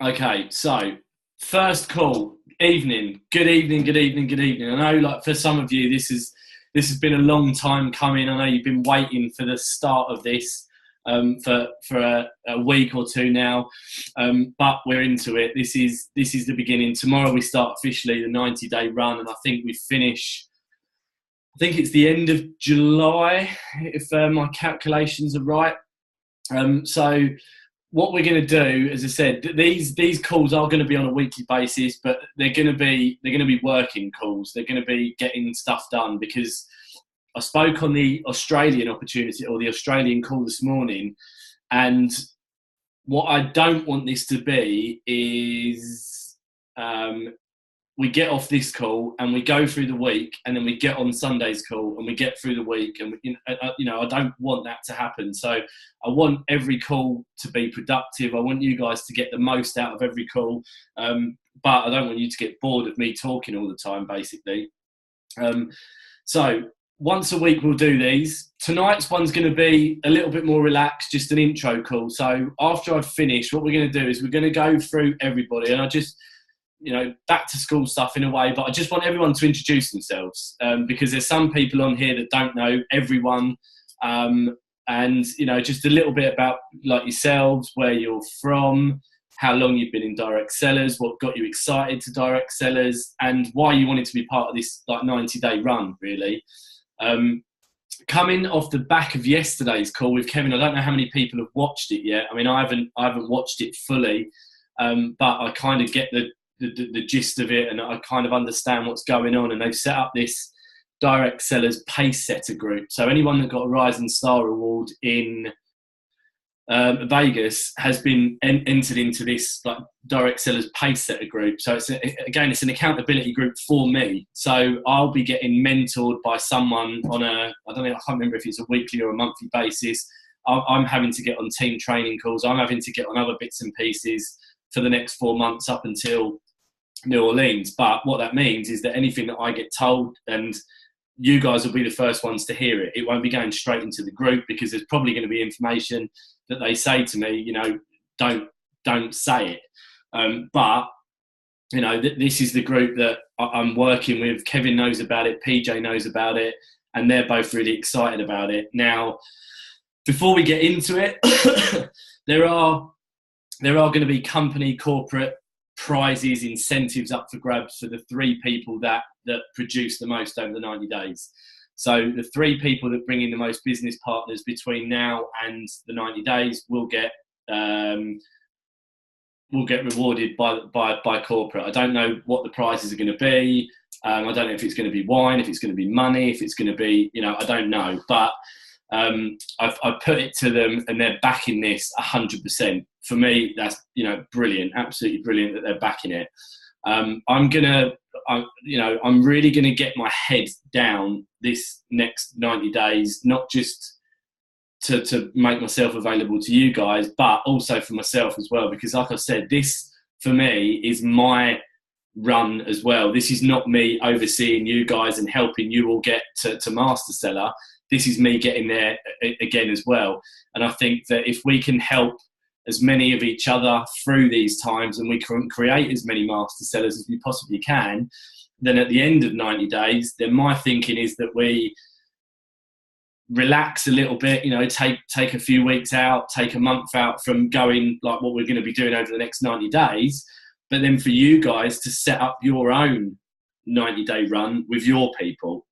Okay, so first call, evening, good evening, good evening, good evening. I know, like for some of you, this has been a long time coming. I know you've been waiting for the start of this for a week or two now, but we're into it. This is the beginning. Tomorrow we start officially the 90-day run, and I think we finish. I think it's the end of July, if my calculations are right. So what we're going to do, as I said, these calls are going to be on a weekly basis, but they're going to be working calls. They're going to be getting stuff done because I spoke on the Australian opportunity or the Australian call this morning, and what I don't want this to be is we get off this call and we go through the week, and then we get on Sunday's call and we get through the week, and I don't want that to happen. So I want every call to be productive. I want you guys to get the most out of every call, but I don't want you to get bored of me talking all the time, basically. So once a week we'll do these. Tonight's one's going to be a little bit more relaxed, just an intro call. So after I've finished, what we're going to do is we're going to go through everybody, and I just, back to school stuff in a way, but I just want everyone to introduce themselves, because there's some people on here that don't know everyone, and just a little bit about like yourselves, where you're from, how long you've been in direct sellers, what got you excited to direct sellers, and why you wanted to be part of this like 90-day run, really. Coming off the back of yesterday's call with Kevin, I don't know how many people have watched it yet. I mean, I haven't watched it fully, but I kind of get the gist of it, and I kind of understand what's going on. And they've set up this direct sellers pace setter group. So anyone that got a Rising Star award in Vegas has been entered into this like direct sellers pace setter group. So it's an accountability group for me. So I'll be getting mentored by someone on I can't remember if it's a weekly or a monthly basis. I'm having to get on team training calls. I'm having to get on other bits and pieces for the next 4 months up until New Orleans. But what that means is that anything that I get told, and you guys will be the first ones to hear it. It won't be going straight into the group, because there's probably going to be information that they say to me, don't say it. But this is the group that I'm working with. Kevin knows about it, PJ knows about it, and they're both really excited about it. Now, before we get into it, there are going to be company, corporate prizes, incentives up for grabs for the 3 people that produce the most over the 90 days. So the 3 people that bring in the most business partners between now and the 90 days will get rewarded by corporate. I don't know what the prizes are going to be. I don't know if it's going to be wine, if it's going to be money, if it's going to be, I don't know. But I've put it to them, and they're backing this 100%. For me, that's brilliant, absolutely brilliant that they're backing it. I'm really gonna get my head down this next 90 days, not just to make myself available to you guys, but also for myself as well. Because like I said, this for me is my run as well. This is not me overseeing you guys and helping you all get to master seller. This is me getting there again as well. And I think that if we can help as many of each other through these times, and we can create as many master sellers as we possibly can, then at the end of 90 days, then my thinking is that we relax a little bit, take a few weeks out, take a month out from going like what we're going to be doing over the next 90 days. But then for you guys to set up your own 90-day run with your people,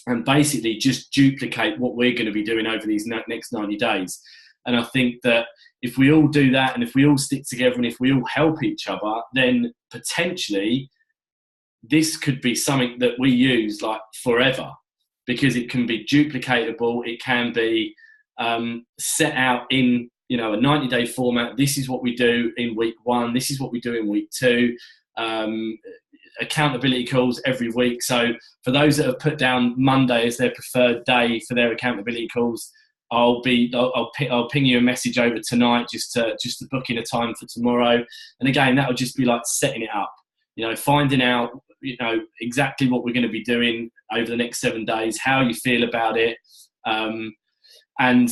and basically just duplicate what we're going to be doing over these next 90 days. And I think that if we all do that, and if we all stick together, and if we all help each other, then potentially this could be something that we use like forever, because it can be duplicatable. It can be set out in a 90-day format. This is what we do in week 1. This is what we do in week 2. Accountability calls every week. So for those that have put down Monday as their preferred day for their accountability calls, I'll ping you a message over tonight just to book in a time for tomorrow. And again, that'll just be like setting it up, finding out exactly what we're going to be doing over the next 7 days, how you feel about it, and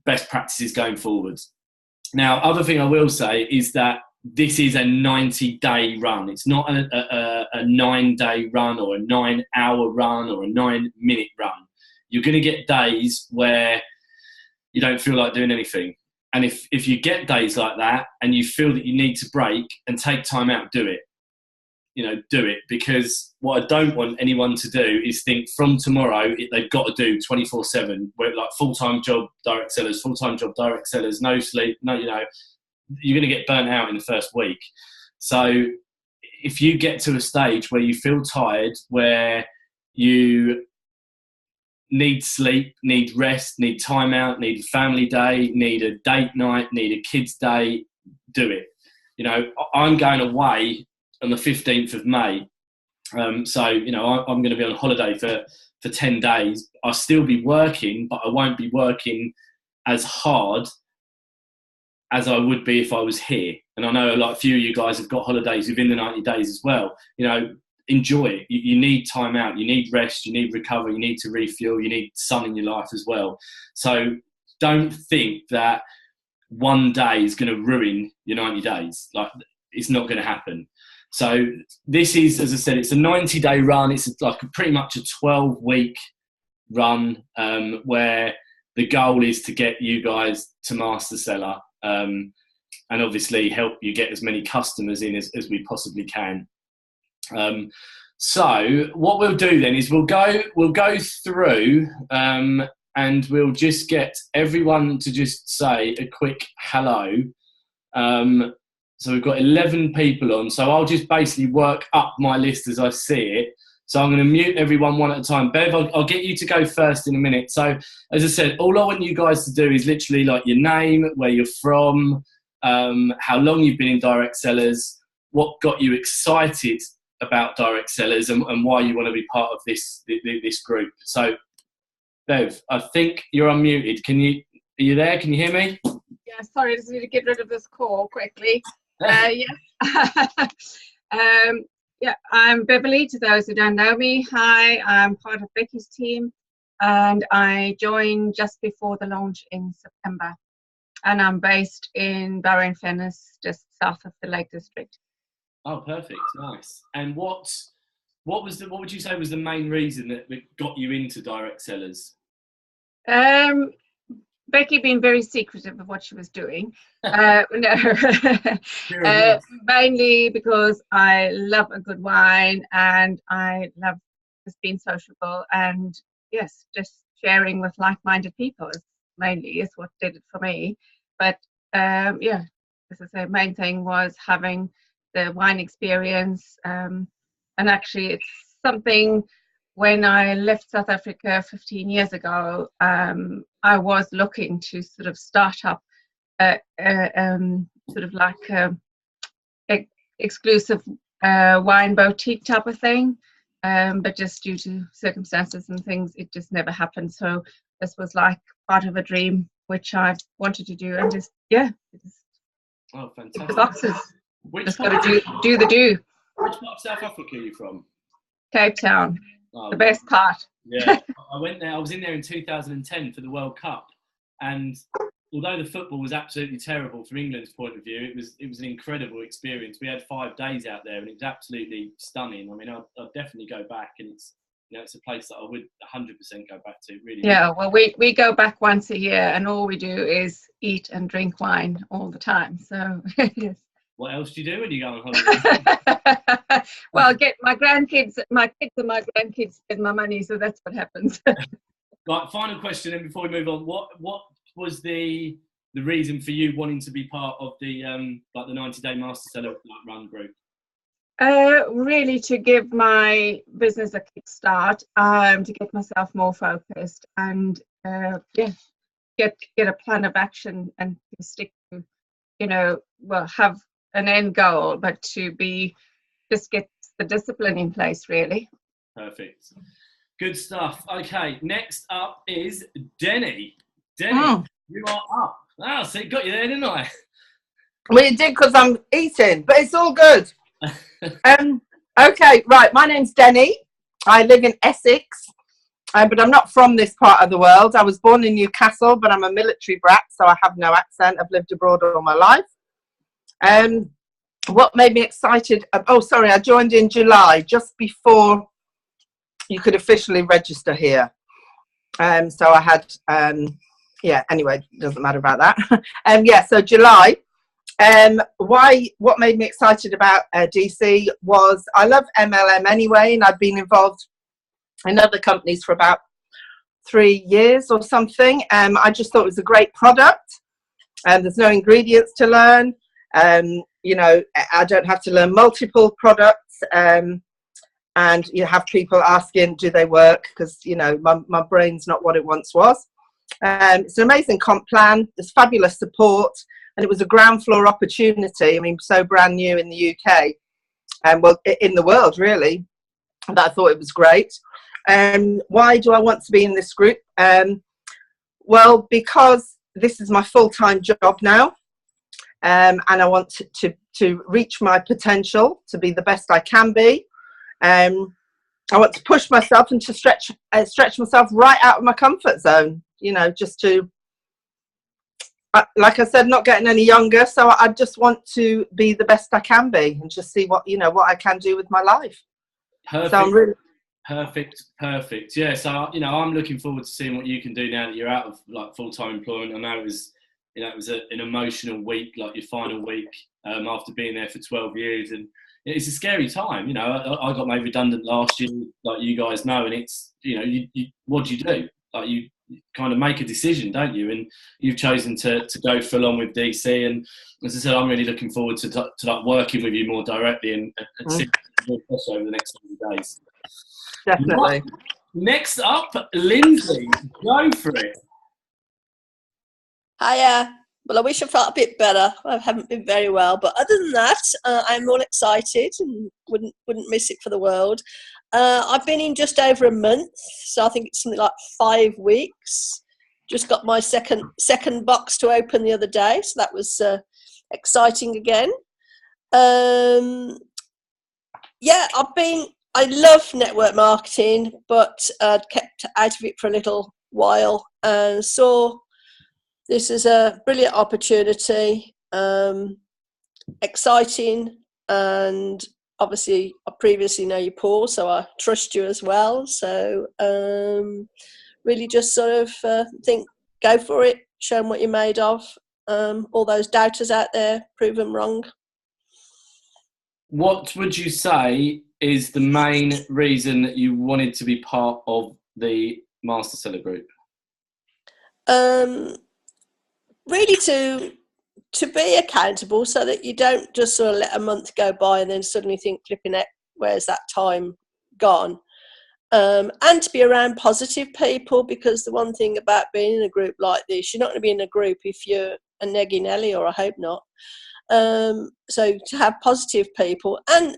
best practices going forward. Now, other thing I will say is that this is a 90-day run. It's not a 9-day run or a 9-hour run or a 9-minute run. You're going to get days where you don't feel like doing anything. And if you get days like that and you feel that you need to break and take time out, do it. Do it, because what I don't want anyone to do is think from tomorrow they've got to do 24/7, like full-time job direct sellers, no sleep, you're going to get burnt out in the first week. So if you get to a stage where you feel tired, where you need sleep, need rest, need time out, need a family day, need a date night, need a kids day, do it. I'm going away on the 15th of May. So, I'm going to be on holiday for 10 days. I'll still be working, but I won't be working as hard as I would be if I was here. And I know a few of you guys have got holidays within the 90 days as well. Enjoy it. You need time out. You need rest. You need recovery. You need to refuel. You need sun in your life as well. So don't think that one day is going to ruin your 90 days. It's not going to happen. So this is, as I said, it's a 90-day run. It's pretty much a 12-week run where the goal is to get you guys to master seller and obviously help you get as many customers in as we possibly can. So what we'll do then is we'll go through and we'll just get everyone to just say a quick hello. So we've got 11 people on. So I'll just basically work up my list as I see it. So I'm going to mute everyone one at a time. Bev, I'll get you to go first in a minute. So as I said, all I want you guys to do is literally your name, where you're from, how long you've been in direct sellers, what got you excited about direct sellers, and why you want to be part of this group. So Bev, I think you're unmuted. Are you there? Can you hear me? Yeah, sorry, I just need to get rid of this call quickly. I'm Beverly, to those who don't know me. Hi, I'm part of Becky's team, and I joined just before the launch in September. And I'm based in Barrow-in-Furness, just south of the Lake District. Oh, perfect, nice. And what would you say was the main reason that got you into direct sellers? Becky being very secretive of what she was doing. Mainly because I love a good wine and I love just being sociable, and yes, just sharing with like-minded people is what did it for me. But as I say, main thing was having the wine experience, and actually it's something. When I left South Africa 15 years ago, I was looking to sort of start up exclusive wine boutique type of thing, but just due to circumstances and things, it just never happened. So this was like part of a dream which I wanted to do, and oh, fantastic! The boxes. Just got to do the do. Which part of South Africa are you from? Cape Town. The best part. Yeah, I went there. I was in there in 2010 for the World Cup, and although the football was absolutely terrible from England's point of view, it was an incredible experience. We had 5 days out there, and it was absolutely stunning. I mean, I'd definitely go back, and it's a place that I would 100% go back to. Really. Yeah, well, we go back once a year, and all we do is eat and drink wine all the time. So yes. What else do you do when you go on holiday? Well, get my kids and my grandkids spend my money, so that's what happens. Right, final question, and before we move on, what was the reason for you wanting to be part of the 90-day Master Seller Run group? Really to give my business a kickstart, to get myself more focused, and get a plan of action and to stick to, have an end goal, but to just get the discipline in place, really. Perfect. Good stuff. Okay, next up is Denny. Denny, you are up. Ah, so got you there, didn't I? Well, you did, because I'm eating, but it's all good. Okay, right. My name's Denny. I live in Essex, but I'm not from this part of the world. I was born in Newcastle, but I'm a military brat, so I have no accent. I've lived abroad all my life. what made me excited? Oh, sorry, I joined in July, just before you could officially register here. So I had, yeah, anyway, doesn't matter about that. Yeah, so July. What made me excited about DC was I love MLM anyway, and I've been involved in other companies for about 3 years or something. I just thought it was a great product, and there's no ingredients to learn. You know, I don't have to learn multiple products, and you have people asking, do they work? Because, you know, my brain's not what it once was. It's an amazing comp plan. There's fabulous support, and it was a ground floor opportunity. I mean, so brand new in the UK, and well, in the world really, that I thought it was great. Why do I want to be in this group? Well, because this is my full-time job now, and I want to reach my potential, to be the best I can be. I want to push myself and to stretch myself right out of my comfort zone. You know, just to, like I said, not getting any younger. So I just want to be the best I can be, and just see what I can do with my life. Perfect. So I'm really Perfect. Yeah, so I'm looking forward to seeing what you can do now that you're out of like full-time employment. I know it was an emotional week, like your final week after being there for 12 years, and it's a scary time. I got made redundant last year, like you guys know, and it's what do you do? Like you kind of make a decision, don't you? And you've chosen to go full on with DC, and as I said, I'm really looking forward to like working with you more directly and seeing more over the next few days. Definitely. Next up, Lindsay, go for it. Hiya. Well, I wish I felt a bit better. I haven't been very well, but other than that, I'm all excited and wouldn't miss it for the world. I've been in just over a month, so I think it's something like 5 weeks. Just got my second box to open the other day, so that was exciting again. Yeah, I love network marketing, but I'd kept out of it for a little while and saw this is a brilliant opportunity, exciting, and obviously I previously know you, Paul, so I trust you as well. So really just sort of think, go for it, show them what you're made of. All those doubters out there, prove them wrong. What would you say is the main reason that you wanted to be part of the Master Seller Group? Really to be accountable, so that you don't just sort of let a month go by and then suddenly think, flipping it, where's that time gone? And to be around positive people, because the one thing about being in a group like this, you're not going to be in a group if you're a neggy Nelly, or I hope not. So to have positive people and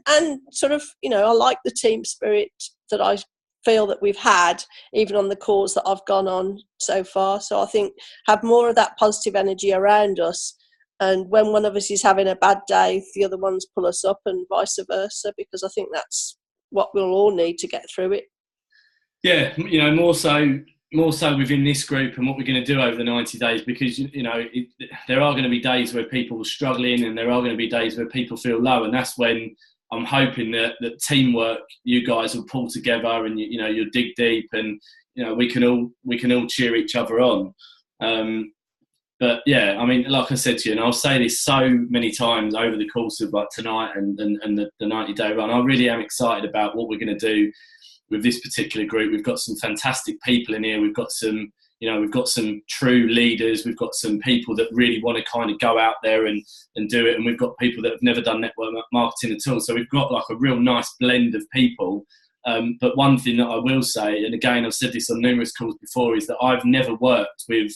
sort of, I like the team spirit that I feel that we've had, even on the calls that I've gone on so far. So I think have more of that positive energy around us. And when one of us is having a bad day, the other ones pull us up, and vice versa, because I think that's what we'll all need to get through it. Yeah, more so within this group and what we're going to do over the 90 days, because, there are going to be days where people are struggling, and there are going to be days where people feel low. And that's when I'm hoping that teamwork, you guys will pull together, and, you'll dig deep, and, we can all cheer each other on. But yeah, I mean, like I said to you, and I'll say this so many times over the course of like tonight and the 90-day run, I really am excited about what we're going to do with this particular group. We've got some fantastic people in here. We've got some true leaders. We've got some people that really want to kind of go out there and do it. And we've got people that have never done network marketing at all. So we've got like a real nice blend of people. But one thing that I will say, and again, I've said this on numerous calls before, is that I've never worked with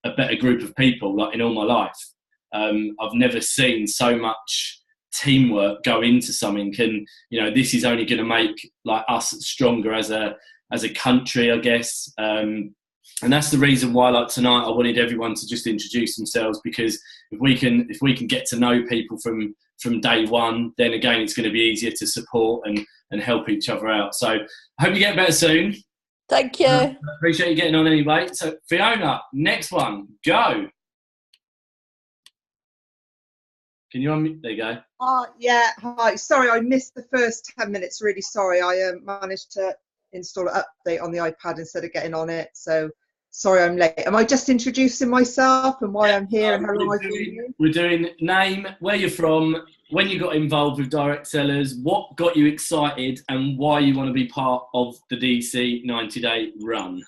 a better group of people like in all my life. I've never seen so much teamwork go into something, and this is only going to make like us stronger as a country, I guess. And that's the reason why, like tonight, I wanted everyone to just introduce themselves, because if we can get to know people from day one, then again it's going to be easier to support and help each other out. So I hope you get better soon. Thank you. Appreciate you getting on anyway. So Fiona, next one, go. Can you unmute? There you go. Yeah, hi. Sorry, I missed the first 10 minutes. Really sorry. I managed to install an update on the iPad instead of getting on it. So sorry I'm late. Am I just introducing myself and why I'm here and how long I've been here? We're doing name, where you're from, when you got involved with direct sellers, what got you excited, and why you want to be part of the DC 90-day run.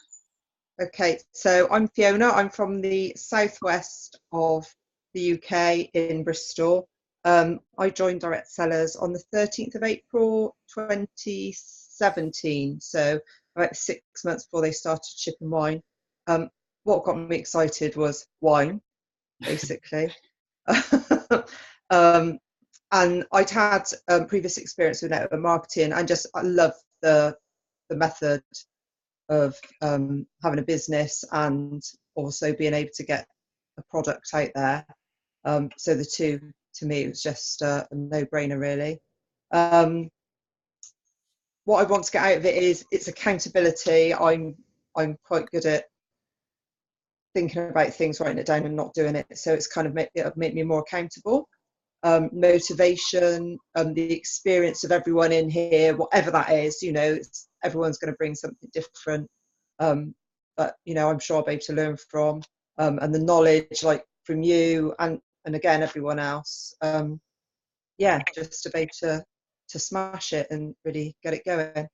Okay, so I'm Fiona. I'm from the southwest of the UK in Bristol. I joined Direct Sellers on the 13th of April 2017, so about 6 months before they started shipping wine. What got me excited was wine, basically. And I'd had previous experience with network marketing, and I love the method of having a business and also being able to get a product out there. So the two, to me, it was just a no-brainer, really. What I want to get out of it is it's accountability. I'm quite good at thinking about things, writing it down and not doing it. So it's kind of made me more accountable. Motivation, the experience of everyone in here, whatever that is, everyone's going to bring something different. But, I'm sure I'll be able to learn from, and the knowledge, like from you and again, everyone else. Just to be able to smash it and really get it going.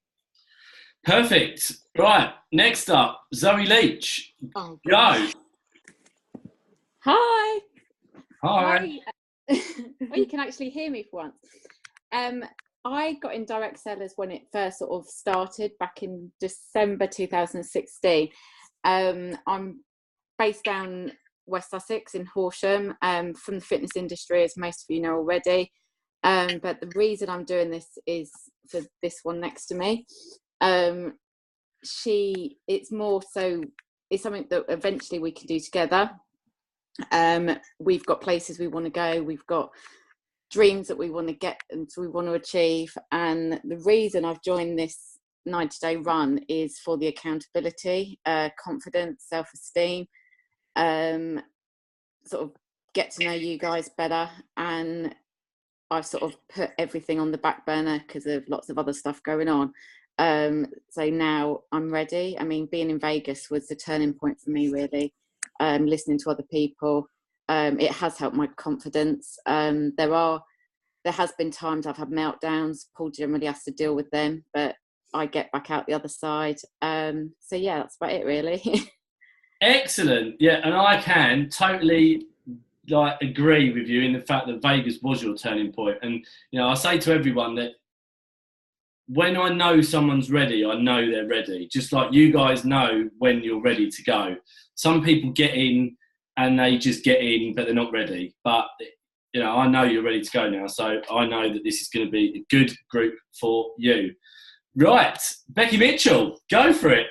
Perfect. Right, next up, Zoe Leach. Oh, go. Hi. Hi. Oh, you can actually hear me for once. I got in Direct Sellers when it first sort of started back in December 2016. I'm based down West Sussex in Horsham, from the fitness industry, as most of you know already. But the reason I'm doing this is for this one next to me. It's something that eventually we can do together. We've got places we want to go, we've got dreams that we want to get and we want to achieve, and the reason I've joined this 90-day run is for the accountability, confidence, self-esteem, sort of get to know you guys better, and I've sort of put everything on the back burner because of lots of other stuff going on. So now I'm ready. I mean, being in Vegas was the turning point for me, really. Listening to other people, it has helped my confidence. There has been times I've had meltdowns. Paul generally has to deal with them, but I get back out the other side. So yeah, that's about it, really. Excellent. Yeah, and I can totally agree with you in the fact that Vegas was your turning point. And I say to everyone that when I know someone's ready, I know they're ready. Just like you guys know when you're ready to go. Some people get in and they just get in, but they're not ready. But I know you're ready to go now, so I know that this is going to be a good group for you. Right, Becky Mitchell, go for it.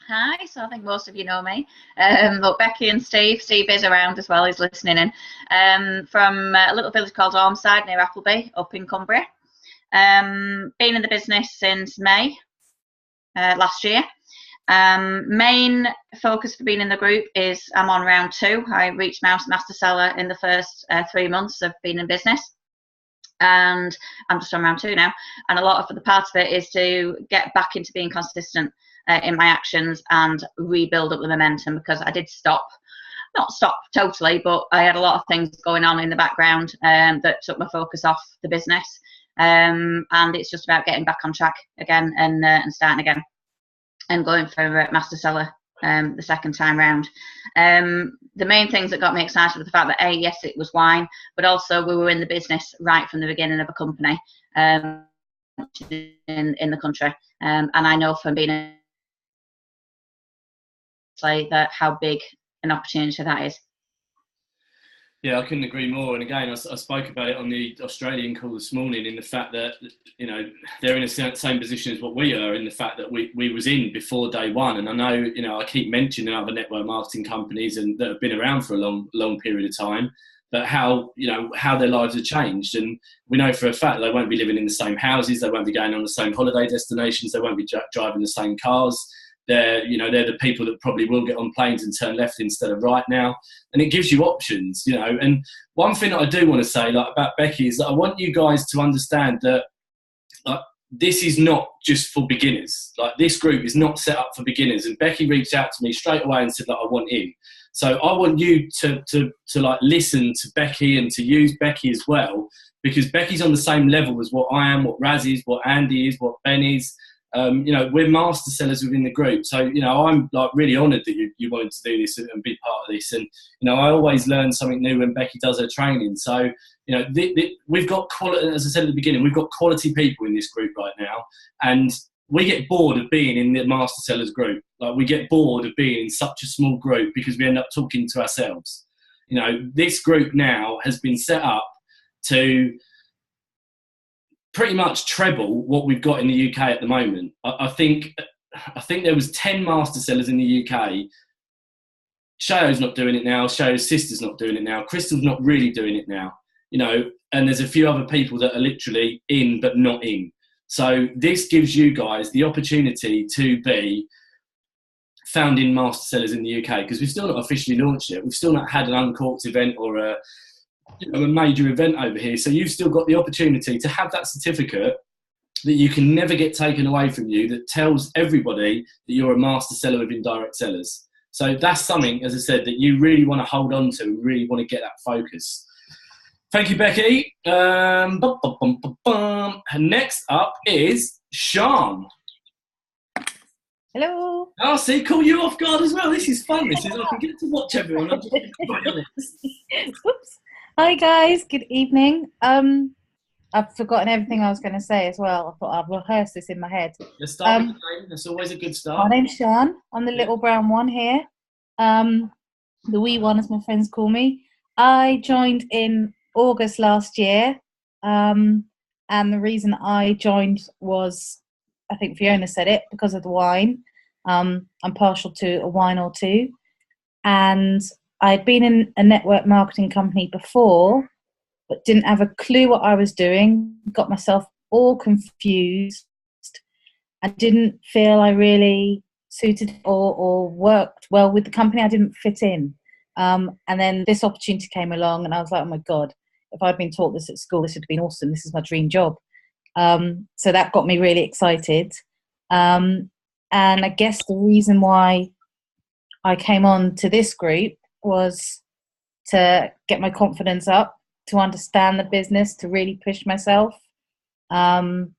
Hi, so I think most of you know me. But Becky and Steve is around as well, he's listening in. From a little village called Ormside near Appleby, up in Cumbria. Been in the business since May last year. Main focus for being in the group is I'm on round 2. I reached Master Seller in the first 3 months of being in business, and I'm just on round 2 now. And a lot of the part of it is to get back into being consistent in my actions and rebuild up the momentum, because I did not stop totally, but I had a lot of things going on in the background that took my focus off the business. And it's just about getting back on track again and starting again and going for Master Seller the second time round. The main things that got me excited were the fact that yes, it was wine, but also we were in the business right from the beginning of a company in the country. And I know from being in that how big an opportunity that is. Yeah, I couldn't agree more. And again, I spoke about it on the Australian call this morning, in the fact that, they're in the same position as what we are, in the fact that we was in before day one. And I know, I keep mentioning other network marketing companies and that have been around for a long period of time, but how their lives have changed. And we know for a fact they won't be living in the same houses, they won't be going on the same holiday destinations, they won't be driving the same cars. they're the people that probably will get on planes and turn left instead of right now, and it gives you options, And one thing that I do want to say, like, about Becky, is that I want you guys to understand that this is not just for beginners. Like, this group is not set up for beginners. And Becky reached out to me straight away and said that I want in. So I want you to like listen to Becky and to use Becky as well, because Becky's on the same level as what I am, what Raz is, what Andy is, what Ben is. We're master sellers within the group. So, I'm like really honoured that you wanted to do this and be part of this. And, I always learn something new when Becky does her training. So, we've got quality, as I said at the beginning, we've got quality people in this group right now. And we get bored of being in the master sellers group. Like, we get bored of being in such a small group because we end up talking to ourselves. This group now has been set up to pretty much treble what we've got in the UK at the moment. I think there was 10 master sellers in the UK. Shayo's not doing it now. Shayo's sister's not doing it now. Crystal's not really doing it now. And there's a few other people that are literally in but not in. So this gives you guys the opportunity to be founding master sellers in the UK, because we've still not officially launched it. We've still not had an Uncorked event or a major event over here. So you've still got the opportunity to have that certificate that you can never get taken away from you, that tells everybody that you're a master seller within direct sellers. So that's something, as I said, that you really want to hold on to and really want to get that focus. Thank you, Becky. And next up is Sean. Hello. Oh, see, call you off guard as well. This is fun. This is, I can get to watch everyone. I'm just being quite honest. Oops. Hi guys, good evening. I've forgotten everything I was going to say as well. I thought I'd rehearse this in my head. Let's start with the name. That's always a good start. My name's Sean. I'm the little brown one here. The wee one, as my friends call me. I joined in August last year. And the reason I joined was, I think Fiona said it, because of the wine. I'm partial to a wine or two. And I'd been in a network marketing company before, but didn't have a clue what I was doing, got myself all confused, and didn't feel I really suited or worked well with the company. I didn't fit in. And then this opportunity came along, and I was like, oh my God, if I'd been taught this at school, this would have been awesome. This is my dream job. So that got me really excited. And I guess the reason why I came on to this group was to get my confidence up, to understand the business, to really push myself, and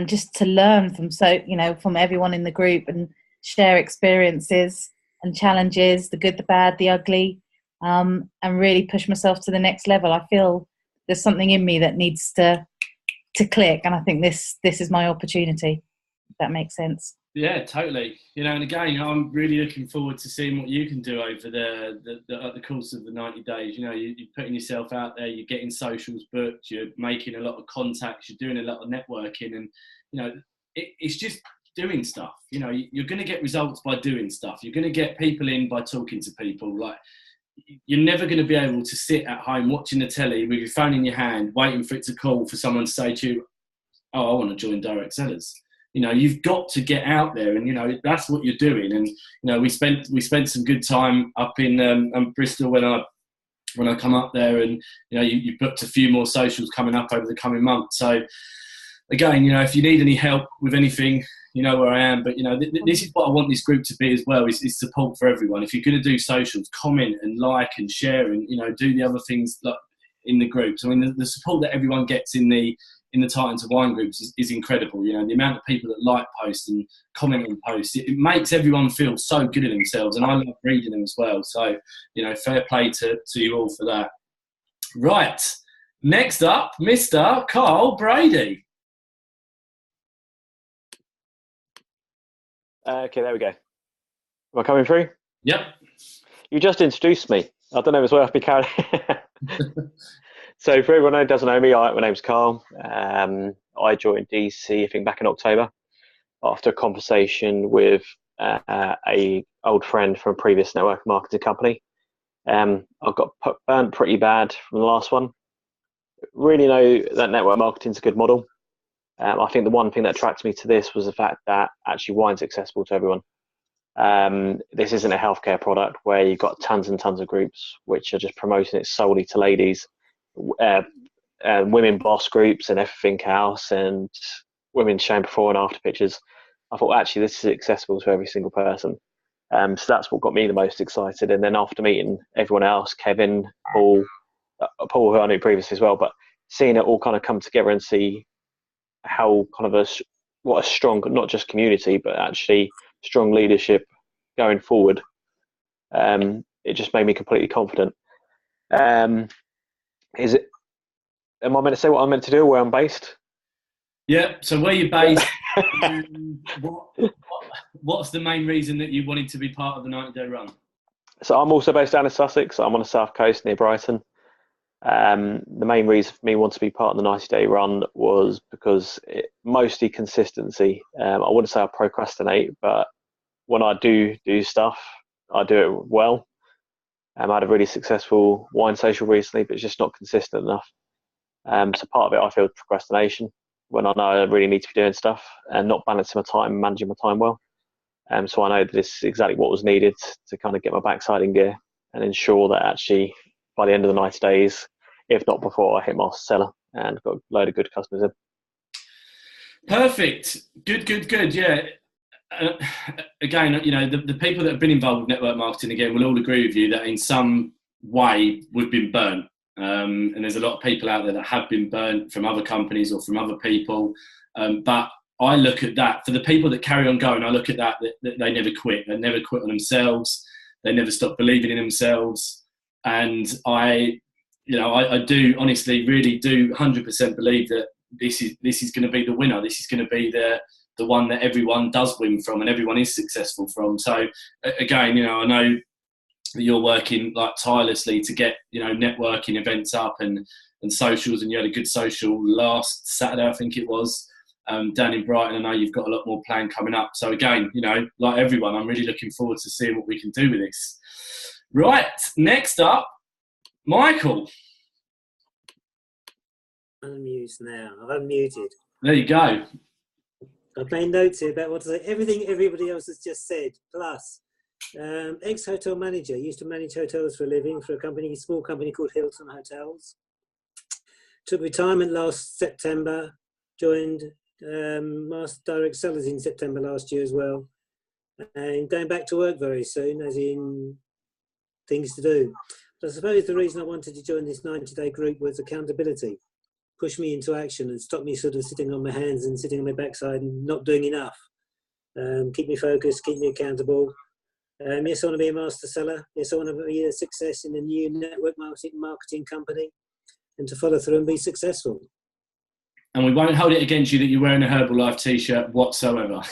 just to learn from everyone in the group and share experiences and challenges, the good, the bad, the ugly, and really push myself to the next level. I feel there's something in me that needs to click, and I think this is my opportunity, if that makes sense. Yeah, totally. And again, I'm really looking forward to seeing what you can do over the course of the 90 days. You're putting yourself out there, you're getting socials booked, you're making a lot of contacts, you're doing a lot of networking, and it's just doing stuff. You're going to get results by doing stuff. You're going to get people in by talking to people. Like, you're never going to be able to sit at home watching the telly with your phone in your hand, waiting for it to call for someone to say to you, oh, I want to join direct sellers. You've got to get out there, and that's what you're doing. And we spent some good time up in Bristol when I come up there, and you booked a few more socials coming up over the coming months. So again, if you need any help with anything, you know where I am. But this is what I want this group to be as well, is support for everyone. If you're going to do socials, comment and like and share, and do the other things like in the groups. I mean, the support that everyone gets in the Titans of Wine groups is incredible. The amount of people that like posts and comment on posts, it makes everyone feel so good in themselves, and I love reading them as well. So, fair play to you all for that. Right, next up, Mr. Carl Brady. Okay, there we go. Am I coming through? Yep. You just introduced me. I don't know as well if we can. So for everyone who doesn't know me, my name's Carl. I joined DC, I think, back in October after a conversation with a old friend from a previous network marketing company. I got burnt pretty bad from the last one. Really know that network marketing is a good model. I think the one thing that attracted me to this was the fact that actually wine's accessible to everyone. This isn't a healthcare product where you've got tons and tons of groups which are just promoting it solely to ladies, women boss groups and everything else, and women showing before and after pictures. I thought actually this is accessible to every single person. So that's what got me the most excited. And then after meeting everyone else, Kevin, Paul who I knew previously as well, but seeing it all kind of come together and see how kind of what a strong, not just community, but actually strong leadership going forward. It just made me completely confident. Am I meant to say what I'm meant to do, where I'm based? Yeah, so where you're based, what's the main reason that you wanted to be part of the 90-day run? So I'm also based down in Sussex. I'm on the south coast near Brighton. The main reason for me wanting to be part of the 90-day run was because mostly consistency. I wouldn't say I procrastinate, but when I do stuff, I do it well. I had a really successful wine social recently, but it's just not consistent enough. So part of it, I feel, procrastination when I know I really need to be doing stuff and not balancing my time, managing my time well. So I know that this is exactly what was needed to kind of get my backside in gear and ensure that actually by the end of the 90 days, if not before, I hit my seller and got a load of good customers in. Perfect. Good. Yeah. Again, you know, the people that have been involved with network marketing, again, will all agree with you that in some way we've been burnt. And there's a lot of people out there that have been burnt from other companies or from other people. But I look at that, for the people that carry on going, I look at that they never quit. They never quit on themselves. They never stop believing in themselves. And I do honestly, really do 100% believe that this is going to be the winner. This is going to be the one that everyone does win from and everyone is successful from. So again, you know, I know that you're working like tirelessly to get, you know, networking events up and socials, and you had a good social last Saturday, I think it was, down in Brighton. I know you've got a lot more planned coming up. So again, you know, like everyone, I'm really looking forward to seeing what we can do with this. Right, next up, Michael. Unmute now. I've unmuted. There you go. I've made notes here about everything everybody else has just said. Plus, ex-hotel manager, used to manage hotels for a living for a small company called Hilton Hotels. Took retirement last September. Joined Master Direct Sellers in September last year as well. And going back to work very soon, as in things to do. But I suppose the reason I wanted to join this 90-day group was accountability. Push me into action and stop me sort of sitting on my hands and sitting on my backside and not doing enough. Keep me focused, keep me accountable. Yes, I want to be a master seller. Yes, I want to be a success in a new network marketing company and to follow through and be successful. And we won't hold it against you that you're wearing a Herbalife t-shirt whatsoever.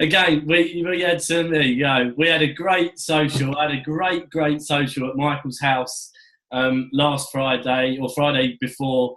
Again, we had some, there you go. We had a great social. I had a great social at Michael's house last Friday or Friday before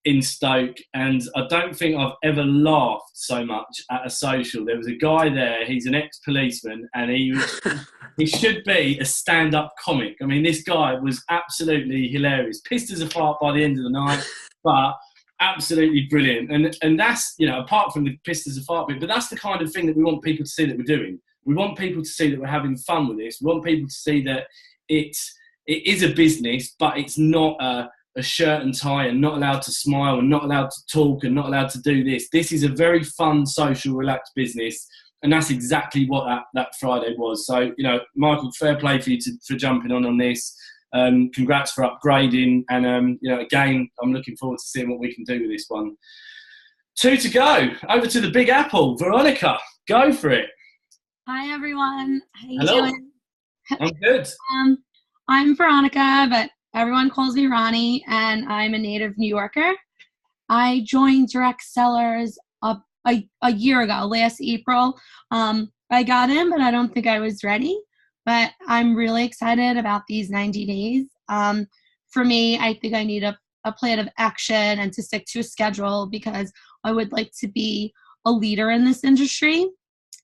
in Stoke, and I don't think I've ever laughed so much at a social. There was a guy there, he's an ex-policeman, and he should be a stand-up comic. I mean, this guy was absolutely hilarious. Pissed as a fart by the end of the night, but absolutely brilliant. And that's, you know, apart from the pissed as a fart bit, but that's the kind of thing that we want people to see that we're doing. We want people to see that we're having fun with this. We want people to see that it is a business, but it's not a shirt and tie and not allowed to smile and not allowed to talk and not allowed to do this. This is a very fun, social, relaxed business. And that's exactly what that Friday was. So, you know, Michael, fair play for you for jumping on this. Congrats for upgrading. And, you know, again, I'm looking forward to seeing what we can do with this one. 2 to go. Over to the Big Apple. Veronica, go for it. Hi, everyone. How you Hello. doing? I'm good. I'm Veronica, but everyone calls me Ronnie, and I'm a native New Yorker. I joined Direct Sellers a year ago, last April. I got in, but I don't think I was ready. But I'm really excited about these 90 days. For me, I think I need a plan of action and to stick to a schedule because I would like to be a leader in this industry.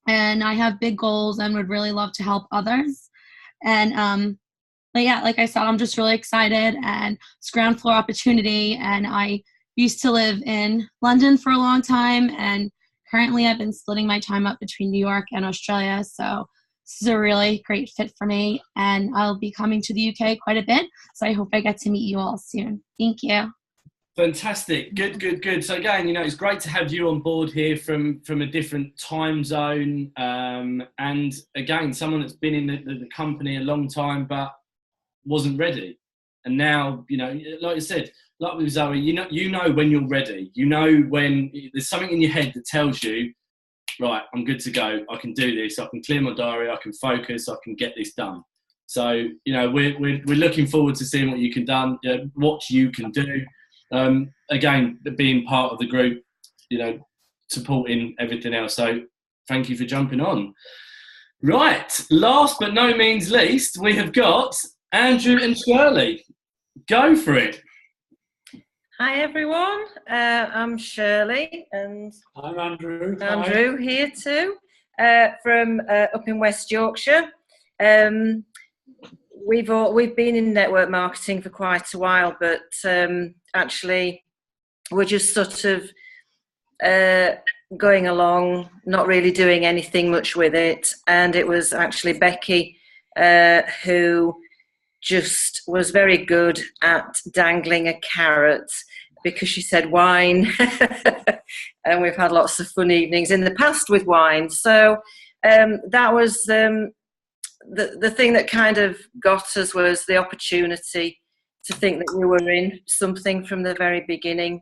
And I have big goals and would really love to help others. And but yeah, like I said, I'm just really excited, and it's ground floor opportunity, and I used to live in London for a long time, and currently I've been splitting my time up between New York and Australia. So this is a really great fit for me, and I'll be coming to the UK quite a bit. So I hope I get to meet you all soon. Thank you. Fantastic. Good. So again, it's great to have you on board here from a different time zone. And again, someone that's been in the company a long time, but wasn't ready. And now, like I said, like with Zoe, you know when you're ready. You know when there's something in your head that tells you, right, I'm good to go. I can do this. I can clear my diary. I can focus. I can get this done. So, we're looking forward to seeing what you can do. Again, being part of the group, supporting everything else. So thank you for jumping on. Right, last but no means least, we have got Andrew and Shirley. Go for it. Hi everyone, I'm Shirley and I'm Andrew. Andrew here too, from up in West Yorkshire. We've been in network marketing for quite a while, but actually we're just sort of going along, not really doing anything much with it. And it was actually Becky who just was very good at dangling a carrot, because she said wine. And we've had lots of fun evenings in the past with wine. So that was the thing that kind of got us, was the opportunity to think that we were in something from the very beginning.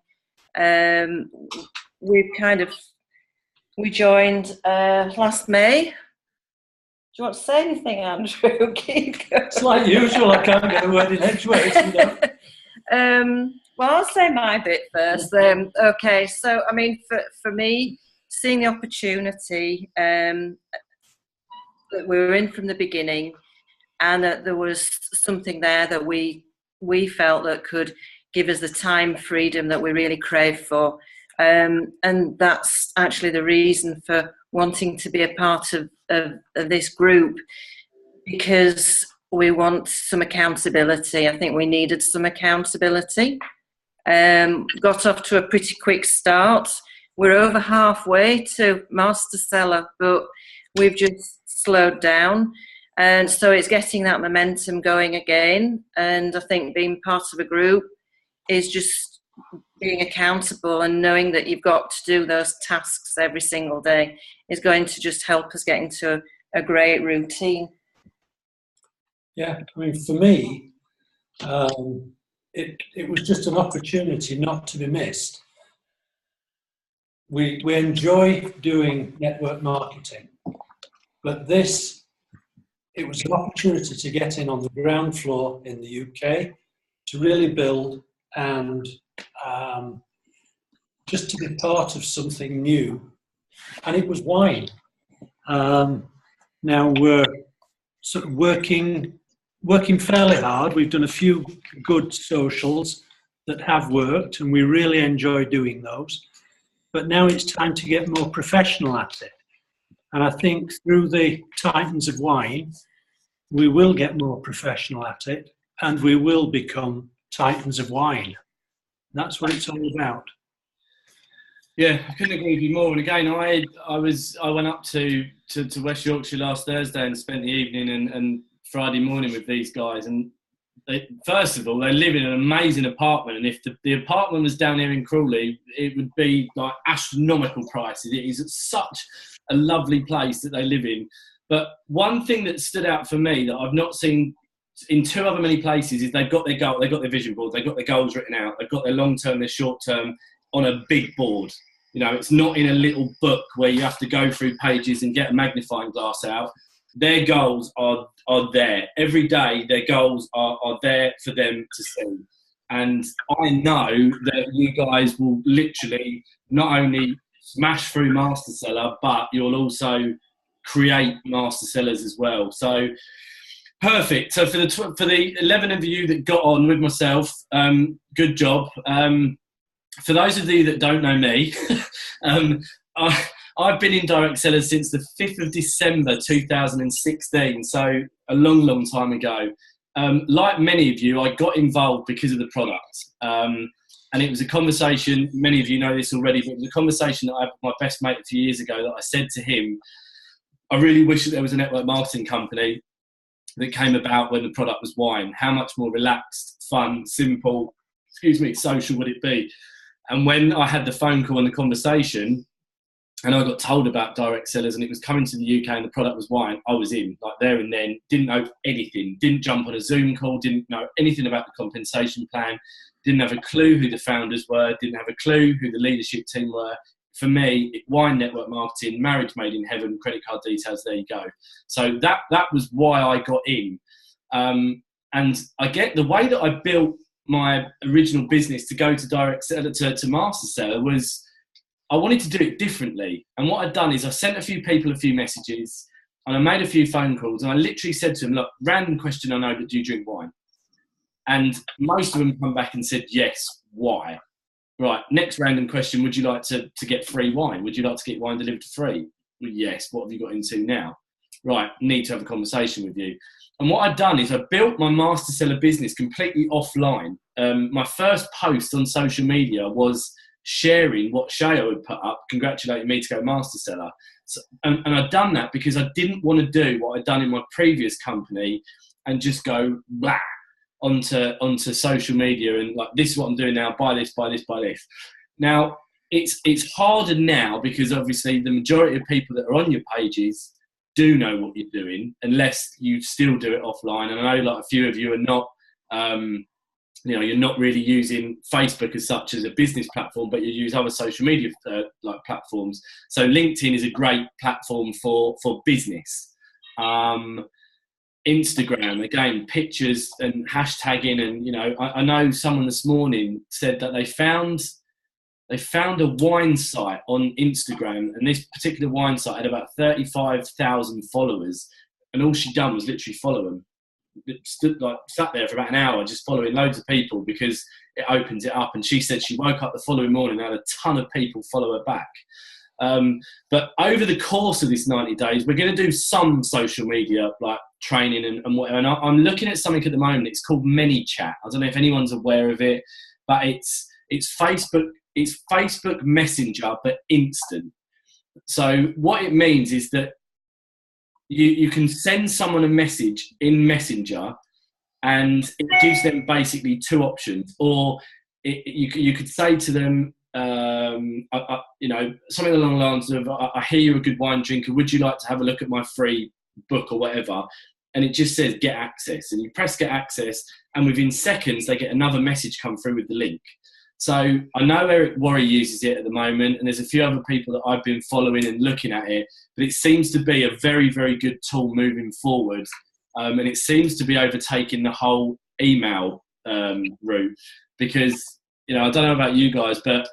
We joined last May. Do you want to say anything, Andrew? It's like usual, I can't get a word in edgeways. Well, I'll say my bit first. Okay, so I mean, for me, seeing the opportunity that we were in from the beginning, and that there was something there that we felt that could give us the time freedom that we really crave for. And that's actually the reason for wanting to be a part of this group, because we want some accountability. I think we needed some accountability. Got off to a pretty quick start. We're over halfway to Master Seller, but we've just slowed down. And so it's getting that momentum going again. And I think being part of a group is just being accountable, and knowing that you've got to do those tasks every single day is going to just help us get into a great routine. Yeah, I mean, for me, it was just an opportunity not to be missed. We enjoy doing network marketing, but it was an opportunity to get in on the ground floor in the UK, to really build, and just to be part of something new. And it was wine. Now we're sort of working fairly hard. We've done a few good socials that have worked, and we really enjoy doing those. But now it's time to get more professional at it. And I think through the Titans of Wine, we will get more professional at it, and we will become Titans of Wine. That's what it's all about. Yeah, I couldn't agree with you more. And again, I went up to West Yorkshire last Thursday and spent the evening and Friday morning with these guys. And first of all, they live in an amazing apartment. And if the apartment was down here in Crawley, it would be like astronomical prices. It is such a lovely place that they live in. But one thing that stood out for me that I've not seen in two other many places is they've got their goal, they've got their vision board, they've got their goals written out, they've got their long term, their short term on a big board. It's not in a little book where you have to go through pages and get a magnifying glass out. Their goals are there. Every day their goals are there for them to see. And I know that you guys will literally not only smash through Master Seller, but you'll also create Master Sellers as well. So perfect. So for the 11 of you that got on with myself, good job. For those of you that don't know me, I've been in direct sellers since the 5th of December 2016, so a long, long time ago. Like many of you, I got involved because of the product. And it was a conversation, many of you know this already, but it was a conversation that I had with my best mate a few years ago that I said to him, I really wish that there was a network marketing company that came about when the product was wine. How much more relaxed, fun, simple, social would it be? And when I had the phone call and the conversation, and I got told about direct sellers and it was coming to the UK and the product was wine, I was in, like there and then, didn't know anything, didn't jump on a Zoom call, didn't know anything about the compensation plan, didn't have a clue who the founders were, didn't have a clue who the leadership team were. For me, wine, network marketing, marriage made in heaven, credit card details, there you go. So that was why I got in. And I get the way that I built my original business to go to direct seller, to master seller, was I wanted to do it differently. And what I'd done is I sent a few people a few messages and I made a few phone calls and I literally said to them, look, random question I know, but do you drink wine? And most of them come back and said, yes, why? Right, next random question, would you like to get free wine? Would you like to get wine delivered for free? Well, yes, what have you got into now? Right, need to have a conversation with you. And what I'd done is I built my master seller business completely offline. My first post on social media was sharing what Shayo had put up, congratulating me to go master seller. So, and I'd done that because I didn't want to do what I'd done in my previous company and just go blah onto social media and like, this is what I'm doing now, buy this, buy this, buy this. Now, it's harder now because obviously the majority of people that are on your pages do know what you're doing, unless you still do it offline. And I know like a few of you are not, you're not really using Facebook as such as a business platform, but you use other social media like platforms. So LinkedIn is a great platform for business. Instagram, again, pictures and hashtagging. And, I know someone this morning said that they found a wine site on Instagram, and this particular wine site had about 35,000 followers, and all she'd done was literally follow them. Sat there for about an hour just following loads of people because it opens it up. And she said she woke up the following morning and had a ton of people follow her back. But over the course of this 90 days, we're going to do some social media like training and whatever. And I'm looking at something at the moment. It's called ManyChat. I don't know if anyone's aware of it, but it's Facebook. It's Facebook Messenger, but instant. So what it means is that you can send someone a message in Messenger, and it gives them basically two options. Or you could say to them, something along the lines of, I hear you're a good wine drinker. Would you like to have a look at my free book or whatever? And it just says get access, and you press get access, and within seconds they get another message come through with the link. So I know Eric Worre uses it at the moment, and there's a few other people that I've been following and looking at it, but it seems to be a very, very good tool moving forward. And it seems to be overtaking the whole email route, because, I don't know about you guys, but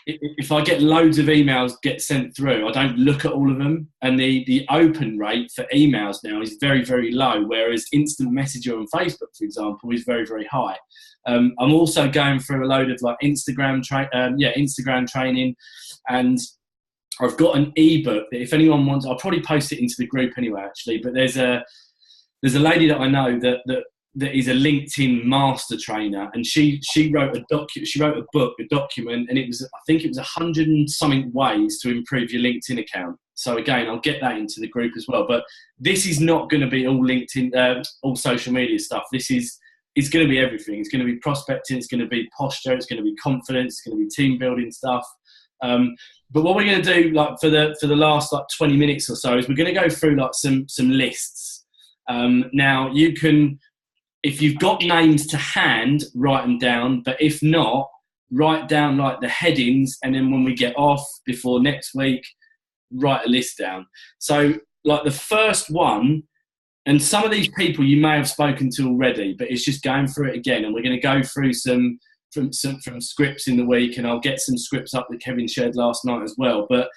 if I get loads of emails get sent through, I don't look at all of them. And the open rate for emails now is very, very low, whereas instant messenger on Facebook, for example, is very, very high. I'm also going through a load of like Instagram training, and I've got an ebook that if anyone wants, I'll probably post it into the group anyway, actually. But there's a lady that I know that is a LinkedIn master trainer, and she wrote a document, and I think it was 100 and something ways to improve your LinkedIn account. So again, I'll get that into the group as well. But this is not going to be all LinkedIn, all social media stuff. It's going to be everything. It's going to be prospecting. It's going to be posture. It's going to be confidence. It's going to be team building stuff. But what we're going to do, like for the last like 20 minutes or so, is we're going to go through like some lists. Now you can, if you've got names to hand, write them down. But if not, write down like the headings, and then when we get off before next week, write a list down. So like the first one. And some of these people you may have spoken to already, but it's just going through it again. And we're going to go through some scripts in the week, and I'll get some scripts up that Kevin shared last night as well. But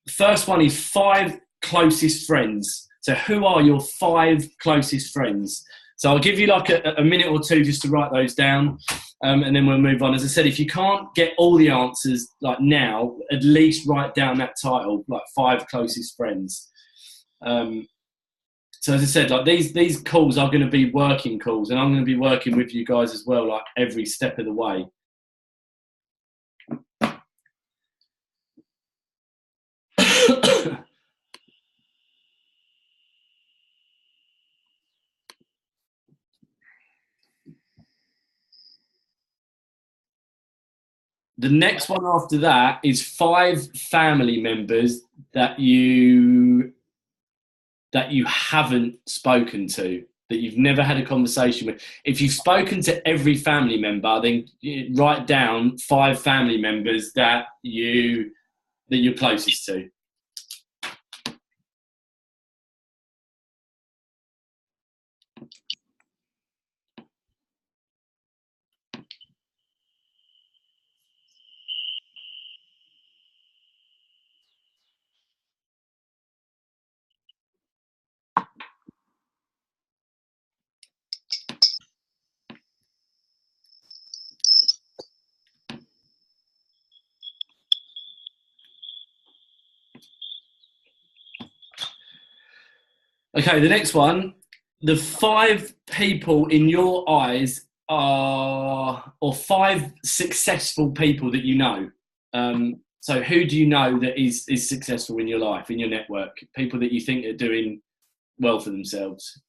the first one is 5 closest friends. So who are your 5 closest friends? So I'll give you like a minute or two just to write those down, and then we'll move on. As I said, if you can't get all the answers like now, at least write down that title, like 5 closest friends. So as I said, like these calls are going to be working calls, and I'm going to be working with you guys as well, like every step of the way. The next one after that is 5 family members that you haven't spoken to, that you've never had a conversation with. If you've spoken to every family member, then write down 5 family members that you're closest to. Okay, the next one, the 5 people in your eyes are, or 5 successful people that you know. So who do you know that is successful in your life, in your network? People that you think are doing well for themselves.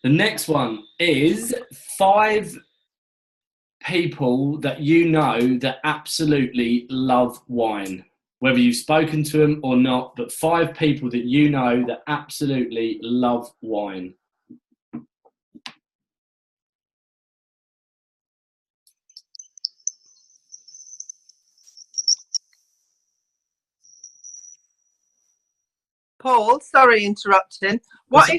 The next one is 5 people that you know that absolutely love wine. Whether you've spoken to them or not, but 5 people that you know that absolutely love wine. Paul, sorry interrupting. What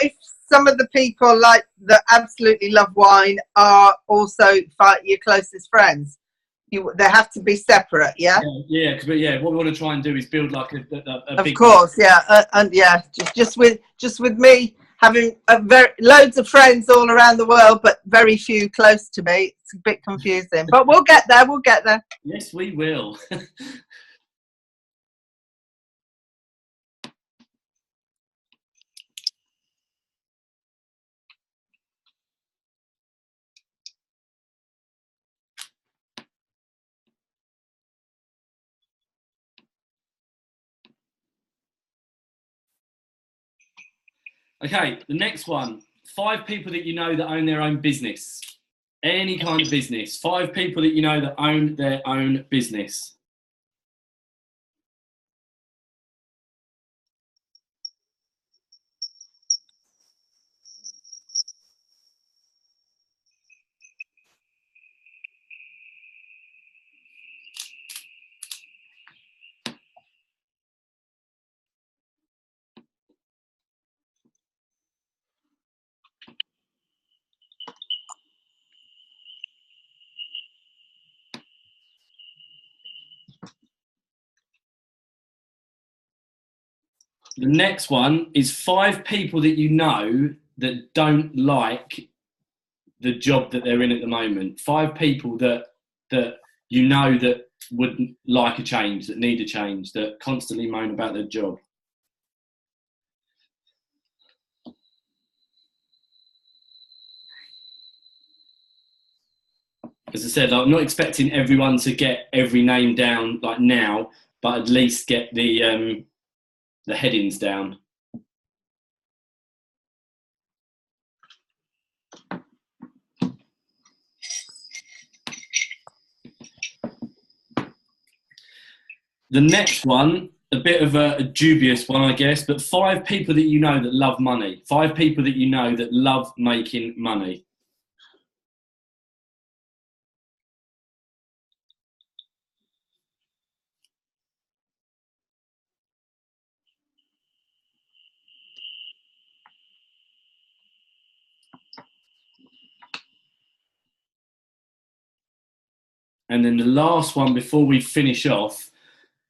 if some of the people like that absolutely love wine are also your closest friends? They have to be separate, yeah. Yeah, because what we want to try and do is build like a Of big. course, yeah, and yeah, just with me having loads of friends all around the world, but very few close to me. It's a bit confusing, but we'll get there. We'll get there. Yes, we will. Okay, the next one. 5 people that you know that own their own business. Any kind of business. 5 people that you know that own their own business. The next one is 5 people that you know that don't like the job that they're in at the moment. 5 people that you know that would like a change, that need a change, that constantly moan about their job. As I said, I'm not expecting everyone to get every name down like now, but at least get the headings down. The next one, a bit of a dubious one, I guess, but 5 people that you know that love money. 5 people that you know that love making money. and then the last one before we finish off,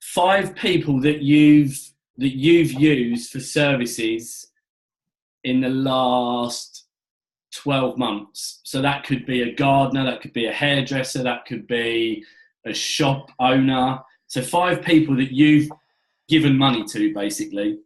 5 people that you've used for services in the last 12 months. So that could be a gardener, that could be a hairdresser, that could be a shop owner. So 5 people that you've given money to, basically.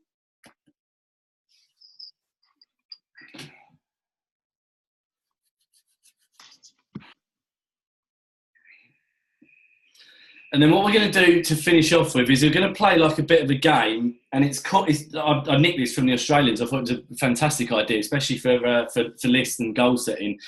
And then what we're going to do to finish off with is we're going to play like a bit of a game, and I nicked this from the Australians. I thought it was a fantastic idea, especially for lists and goal setting.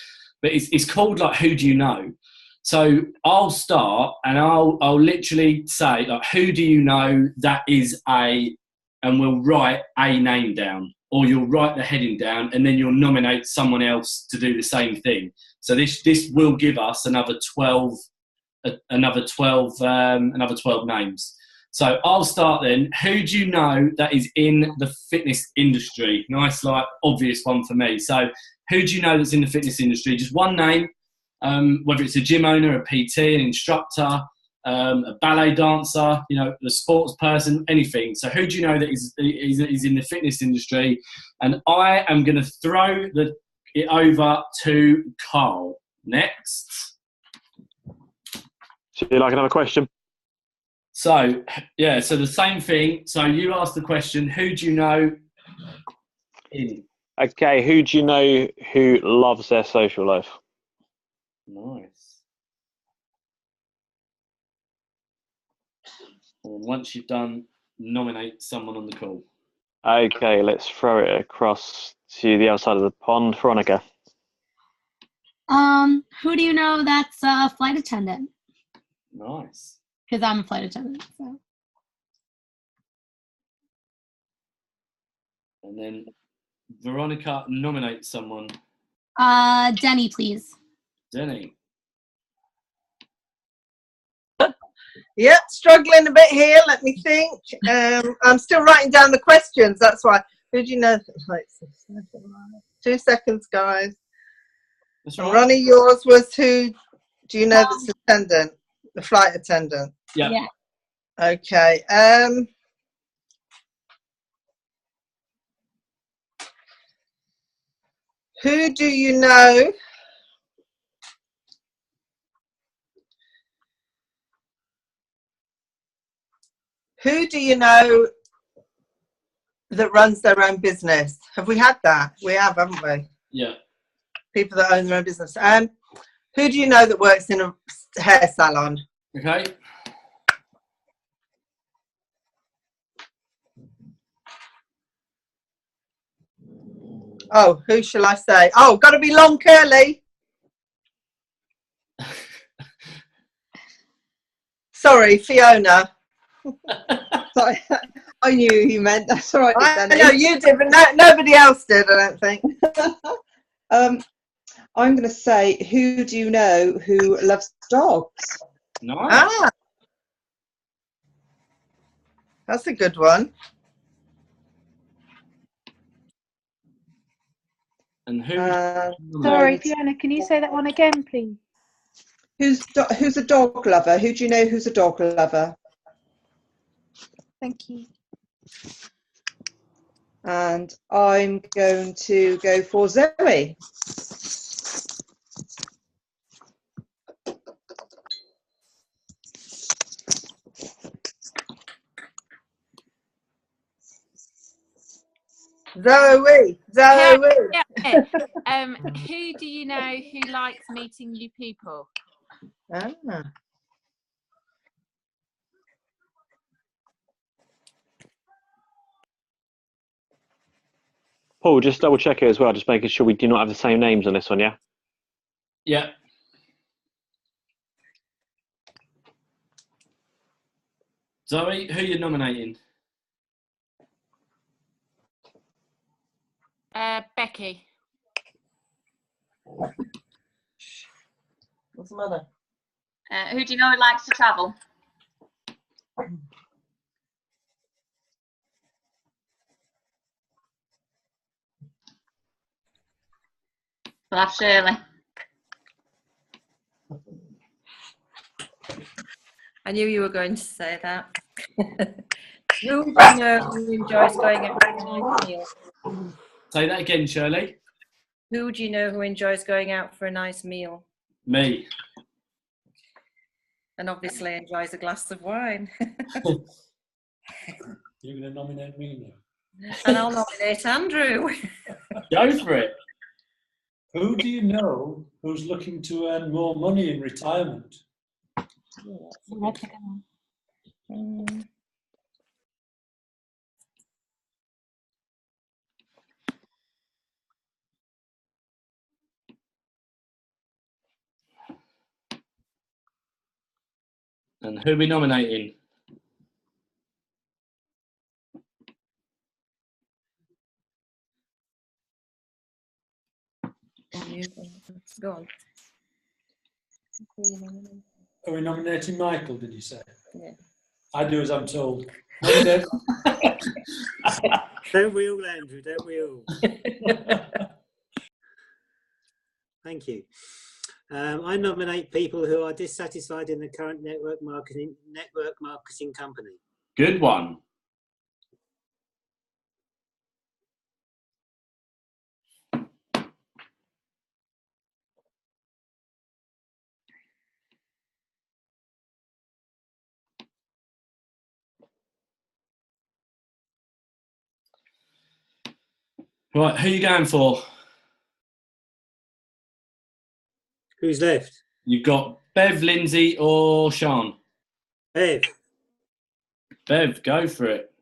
But it's called like Who Do You Know? So I'll start and I'll literally say like, who do you know that is and we'll write a name down, or you'll write the heading down, and then you'll nominate someone else to do the same thing. So this will give us another 12 names. So I'll start then. Who do you know that is in the fitness industry? Nice, like obvious one for me. So who do you know that's in the fitness industry? Just one name, whether it's a gym owner, a PT, an instructor, a ballet dancer, a sports person, anything. So who do you know that is in the fitness industry? And I am going to throw it over to Carl next. So you like another question? So, yeah, so the same thing. So you asked the question, who do you know in? Okay, who do you know who loves their social life? Nice. And once you've done, nominate someone on the call. Okay, let's throw it across to the other side of the pond. Veronica. Who do you know that's a flight attendant? Nice. Because I'm a flight attendant. So. And then Veronica, nominate someone. Denny, please. Denny. Yep, struggling a bit here. Let me think. I'm still writing down the questions. That's why. Who do you know? 2 seconds, guys. That's right. Ronnie, yours was who? Do you know that's attendant? The flight attendant. Yeah. Okay. Who do you know? Who do you know that runs their own business? Have we had that? We have, haven't we? Yeah. People that own their own business. Who do you know that works in a hair salon? Okay. Oh, who shall I say? Oh, got to be long curly. Sorry, Fiona. Sorry, I knew who you meant. That's all right. I know you did, but nobody else did, I don't think. I'm going to say, who do you know who loves dogs? Nice. Ah, that's a good one. And who? Sorry, Fiona, can you say that one again, please? Who's a dog lover? Who do you know who's a dog lover? Thank you. And I'm going to go for Zoe. Zoe. Yeah. Who do you know who likes meeting new people? Ah. Paul, just double check it as well, just making sure we do not have the same names on this one, yeah? Yeah. Zoe, who are you nominating? Becky. What's the matter? Who do you know who likes to travel? We'll have Shirley. I knew you were going to say that. Who do you know who enjoys going out for a nice meal? Say that again, Shirley. Who do you know who enjoys going out for a nice meal? Me. And obviously enjoys a glass of wine. You're going to nominate me now? And I'll nominate Andrew. Go for it. Who do you know who's looking to earn more money in retirement? And who are we nominating? Go on. Are we nominating Michael, did you say? Yeah. I do as I'm told. Don't we all, Andrew? Don't we all? Thank you. I nominate people who are dissatisfied in the current network marketing company. Good one. Right, who are you going for? Who's left? You've got Bev, Lindsay, or Sean? Bev. Bev, go for it.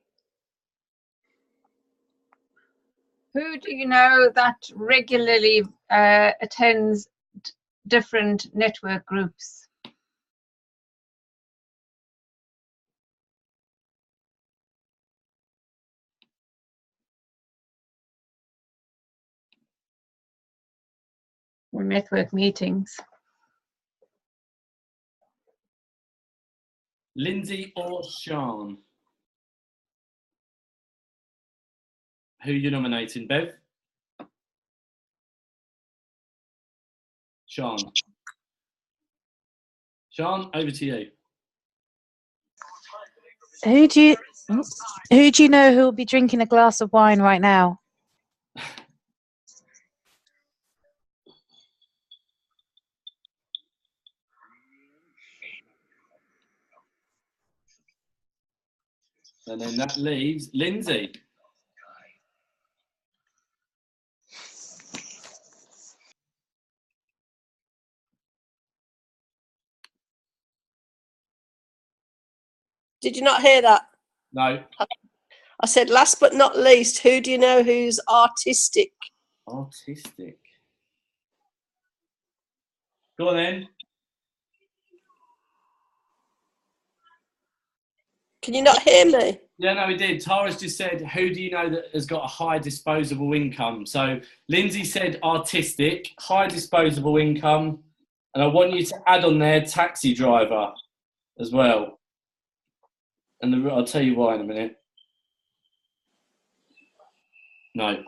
Who do you know that regularly attends different network groups? Or network meetings? Lindsay or Sean? Who are you nominating, Bev? Sean. Sean, over to you. Who do you know who will be drinking a glass of wine right now? And then that leaves Lindsay. Did you not hear that? No. I said, last but not least, who do you know who's artistic? Artistic. Go on then. Can you not hear me? Yeah, no, we did. Tara's just said, who do you know that has got a high disposable income? So Lindsay said artistic, high disposable income, and I want you to add on there taxi driver as well. And I'll tell you why in a minute. No.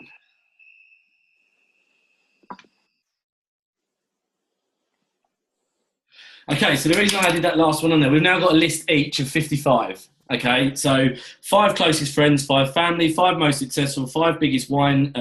Okay, so the reason I added that last one on there, we've now got a list each of 55. Okay, so 5 closest friends, 5 family, 5 most successful, 5 biggest wine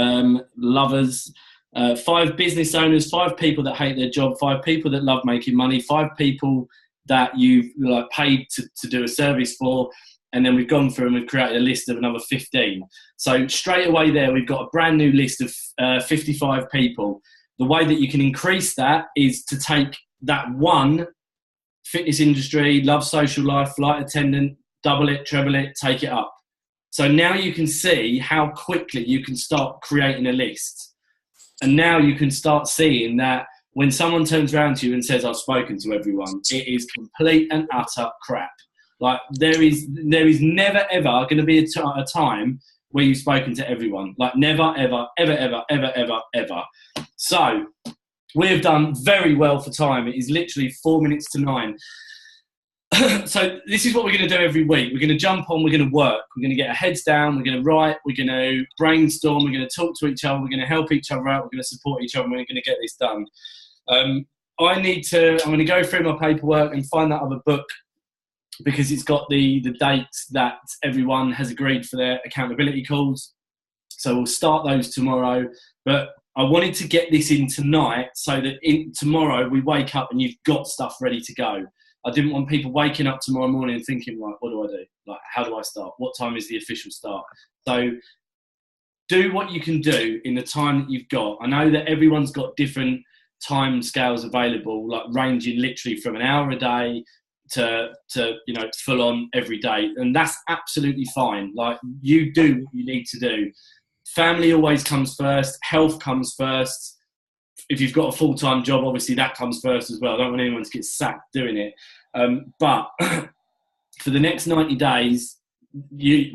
lovers, 5 business owners, 5 people that hate their job, 5 people that love making money, 5 people that you've paid to do a service for, and then we've gone through and we've created a list of another 15. So straight away there, we've got a brand new list of 55 people. The way that you can increase that is to take that one fitness industry, love social life, flight attendant, double it, treble it, take it up. So now you can see how quickly you can start creating a list. And now you can start seeing that when someone turns around to you and says, I've spoken to everyone, it is complete and utter crap. Like there is never, ever going to be a time where you've spoken to everyone. Like never, ever, ever, ever, ever, ever, ever. So we have done very well for time. It is literally 4 minutes to 9. So this is what we're going to do every week. We're going to jump on, we're going to work, we're going to get our heads down, we're going to write, we're going to brainstorm, we're going to talk to each other, we're going to help each other out, we're going to support each other, and we're going to get this done. I'm going to go through my paperwork and find that other book because it's got the dates that everyone has agreed for their accountability calls. So we'll start those tomorrow. But I wanted to get this in tonight so that tomorrow we wake up and you've got stuff ready to go. I didn't want people waking up tomorrow morning and thinking, right, what do I do? Like, how do I start? What time is the official start? So do what you can do in the time that you've got. I know that everyone's got different time scales available, like ranging literally from an hour a day to full on every day. And that's absolutely fine. Like, you do what you need to do. Family always comes first. Health comes first. If you've got a full-time job, obviously that comes first as well. I don't want anyone to get sacked doing it. But for the next 90 days,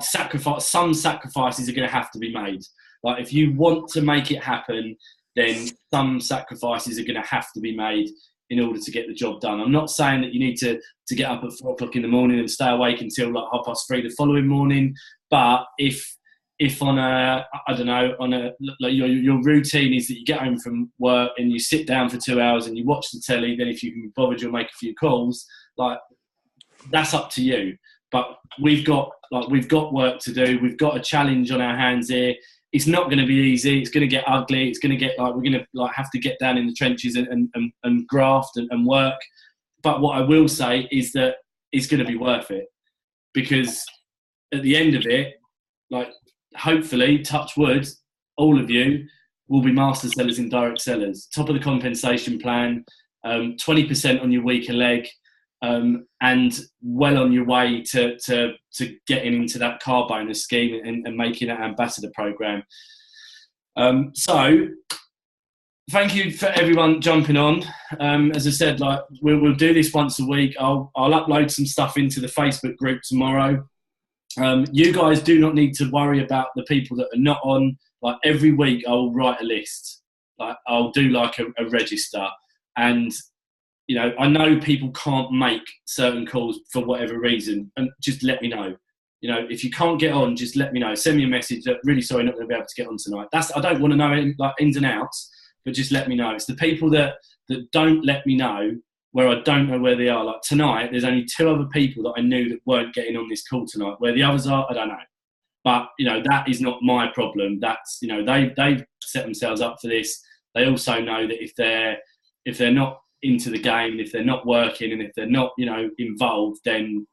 some sacrifices are going to have to be made. Like, if you want to make it happen, then some sacrifices are going to have to be made in order to get the job done. I'm not saying that you need to get up at 4 o'clock in the morning and stay awake until like 3:30 the following morning. But if on your routine is that you get home from work and you sit down for 2 hours and you watch the telly, then if you can be bothered, you'll make a few calls. Like, that's up to you. But we've got work to do. We've got a challenge on our hands here. It's not going to be easy. It's going to get ugly. It's going to get we're going to have to get down in the trenches and graft and work. But what I will say is that it's going to be worth it, because at the end of it, hopefully, touch wood, all of you will be master sellers and direct sellers. Top of the compensation plan, 20% on your weaker leg, and well on your way to getting into that car bonus scheme and making that ambassador program. So thank you for everyone jumping on. As I said, we'll do this once a week. I'll upload some stuff into the Facebook group tomorrow. You guys do not need to worry about the people that are not on. Like, every week I'll write a list. Like, I'll do a register, and I know people can't make certain calls for whatever reason, and just let me know. If you can't get on, just let me know. Send me a message that, really sorry, not going to be able to get on tonight. I don't want to know ins and outs, but just let me know. It's the people that don't let me know, where I don't know where they are. Like tonight, there's only 2 other people that I knew that weren't getting on this call tonight. Where the others are, I don't know. But, that is not my problem. That's, they've set themselves up for this. They also know that if they're not into the game, if they're not working, and if they're not, involved, then,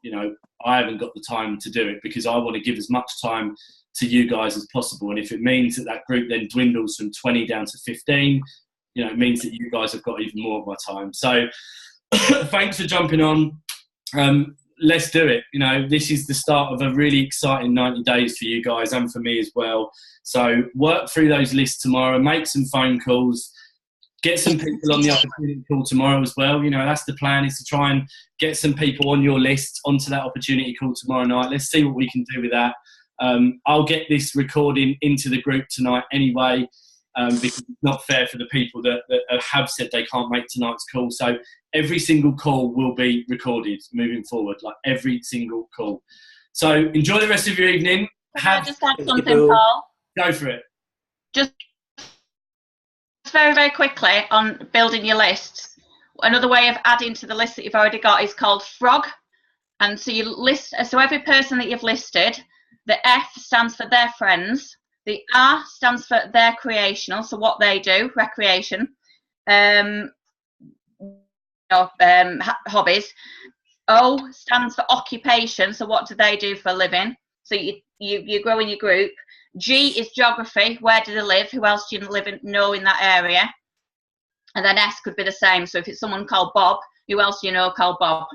I haven't got the time to do it, because I want to give as much time to you guys as possible. And if it means that group then dwindles from 20 down to 15, it means that you guys have got even more of my time. So thanks for jumping on. Let's do it. This is the start of a really exciting 90 days for you guys and for me as well. So work through those lists tomorrow, make some phone calls, get some people on the opportunity call tomorrow as well. That's the plan, is to try and get some people on your list onto that opportunity call tomorrow night. Let's see what we can do with that. I'll get this recording into the group tonight anyway, because it's not fair for the people that have said they can't make tonight's call. So every single call will be recorded moving forward, like every single call. So enjoy the rest of your evening. Can I just add something, Paul? Go for it. Just very, very quickly on building your lists. Another way of adding to the list that you've already got is called frog. And so you list, so every person that you've listed, the F stands for their friends. The R stands for their creational, so what they do, recreation, hobbies. O stands for occupation, so what do they do for a living? So you grow in your group. G is geography, where do they live? Who else do you know in that area? And then S could be the same. So if it's someone called Bob, who else do you know called Bob?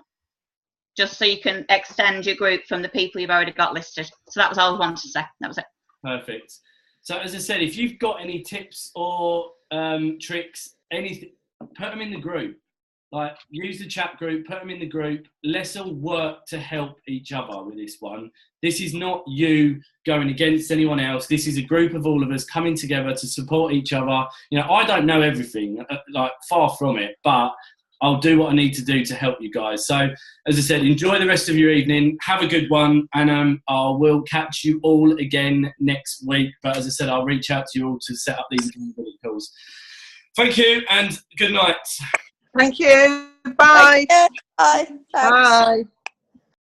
Just so you can extend your group from the people you've already got listed. So that was all I wanted to say. That was it. Perfect. So as I said, if you've got any tips or tricks, anything, put them in the group. Like, use the chat group, put them in the group. Let's all work to help each other with this one. This is not you going against anyone else. This is a group of all of us coming together to support each other. I don't know everything, far from it, but I'll do what I need to do to help you guys. So, as I said, enjoy the rest of your evening. Have a good one, and I will catch you all again next week. But as I said, I'll reach out to you all to set up these calls. Thank you, and good night. Thank you. Bye. Bye. Bye.